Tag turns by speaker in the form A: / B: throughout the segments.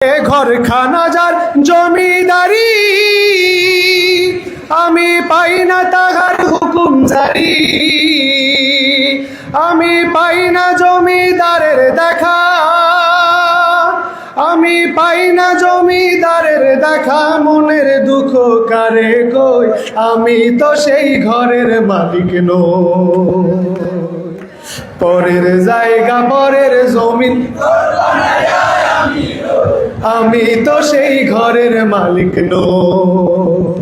A: ঘর খানা যার জমিদারি, আমি পাই না তাহার হুকুম জারি। আমি পাই না জমিদারের দেখা, আমি পাই না জমিদারের দেখা। মনের দুঃখ কারে কই, আমি তো সেই ঘরের মালিক নই। পরের জায়গা পরের জমিন, আমি তো সেই ঘরের মালিক নই।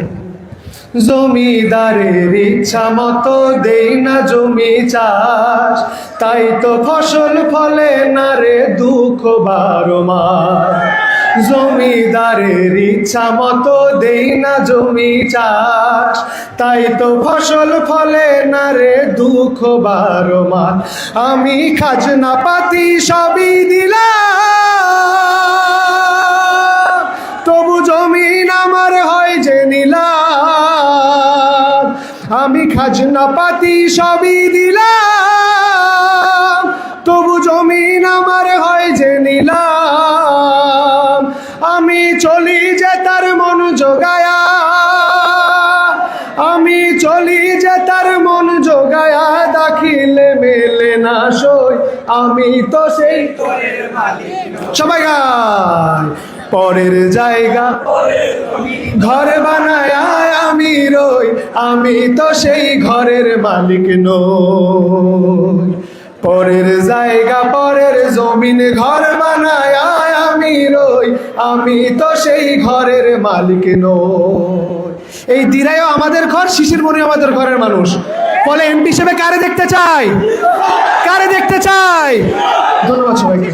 A: জমিদারের ইচ্ছা মতো দেই না জমি চাষ, তাই তো ফসল ফলে না রে দুঃখ 12 মাস। জমিদারের ইচ্ছা মতো দেই না জমি চাষ, তাই তো ফসল ফলে না রে দুঃখ 12 মাস। আমি খাজনা পাতি সবই দিলাম, তবু জমিন আমার হয় যে নিলাম। আমি খাজনা পাতি সবই দিলাম, তবু জমিন আমার হয় যে নিলাম। আমি চলি যে তার মন জোগায়া, আমি চলি যে তার মন জোগায়া। দাখিলে মেলে না সই, আমি তো সেই সবাই গায়। পরের জায়গা ঘর বানায় আমি রই, আমি তো সেই ঘরের মালিক নই। পরের জায়গা পরের জমিন ঘর বানায় আমি রই, আমি তো সেই ঘরের মালিক নই। এই দিরাইও আমাদের ঘর, শিশির মনি আমাদের ঘরের মানুষ। ফলে এমপি হিসেবে কারে দেখতে চাই, কারে দেখতে চাই? ধন্যবাদ সবাইকে।